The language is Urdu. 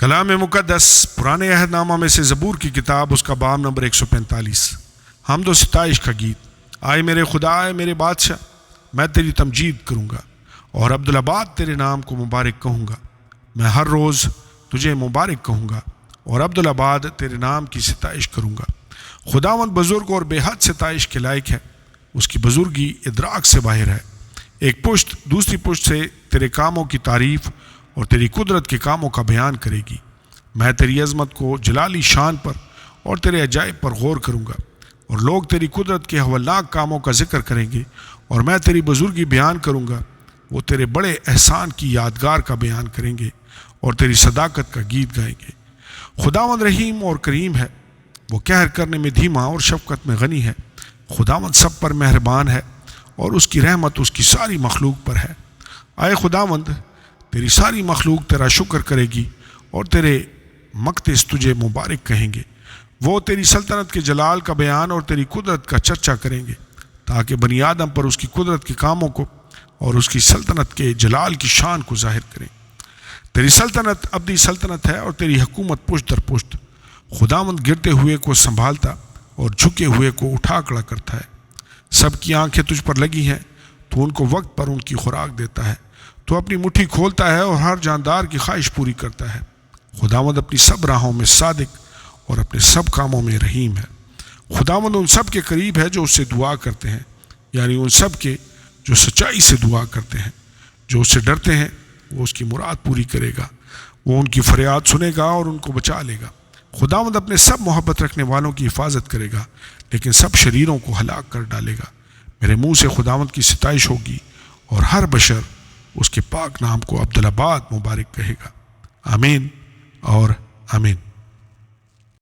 کلام مقدس پرانے عہد نامہ میں سے زبور کی کتاب، اس کا باب نمبر 145، حمد و ستائش کا گیت۔ آئے میرے خدا، آئے میرے بادشاہ، میں تیری تمجید کروں گا اور عبدالآباد تیرے نام کو مبارک کہوں گا۔ میں ہر روز تجھے مبارک کہوں گا اور عبدالآباد تیرے نام کی ستائش کروں گا۔ خداوند بزرگ اور بے حد ستائش کے لائق ہے، اس کی بزرگی ادراک سے باہر ہے۔ ایک پشت دوسری پشت سے تیرے کاموں کی تعریف اور تیری قدرت کے کاموں کا بیان کرے گی۔ میں تیری عظمت کو جلالی شان پر اور تیرے عجائب پر غور کروں گا، اور لوگ تیری قدرت کے ہولناک کاموں کا ذکر کریں گے، اور میں تیری بزرگی بیان کروں گا۔ وہ تیرے بڑے احسان کی یادگار کا بیان کریں گے اور تیری صداقت کا گیت گائیں گے۔ خداوند رحیم اور کریم ہے، وہ قہر کرنے میں دھیما اور شفقت میں غنی ہے۔ خداوند سب پر مہربان ہے اور اس کی رحمت اس کی ساری مخلوق پر ہے۔ اے خداوند، تیری ساری مخلوق تیرا شکر کرے گی اور تیرے مقدس تجھے مبارک کہیں گے۔ وہ تیری سلطنت کے جلال کا بیان اور تیری قدرت کا چرچا کریں گے، تاکہ بنی آدم پر اس کی قدرت کے کاموں کو اور اس کی سلطنت کے جلال کی شان کو ظاہر کریں۔ تیری سلطنت ابدی سلطنت ہے اور تیری حکومت پشت در پشت۔ خداوند گرتے ہوئے کو سنبھالتا اور جھکے ہوئے کو اٹھا کھڑا کرتا ہے۔ سب کی آنکھیں تجھ پر لگی ہیں، تو ان کو وقت پر ان کی خوراک دیتا ہے۔ تو اپنی مٹھی کھولتا ہے اور ہر جاندار کی خواہش پوری کرتا ہے۔ خداوند اپنی سب راہوں میں صادق اور اپنے سب کاموں میں رحیم ہے۔ خداوند ان سب کے قریب ہے جو اس سے دعا کرتے ہیں، یعنی ان سب کے جو سچائی سے دعا کرتے ہیں۔ جو اس سے ڈرتے ہیں وہ اس کی مراد پوری کرے گا، وہ ان کی فریاد سنے گا اور ان کو بچا لے گا۔ خداوند اپنے سب محبت رکھنے والوں کی حفاظت کرے گا، لیکن سب شریروں کو ہلاک کر ڈالے گا۔ میرے منہ سے خداوند کی ستائش ہوگی اور ہر بشر اس کے پاک نام کو عبدالآباد مبارک کہے گا۔ آمین اور آمین۔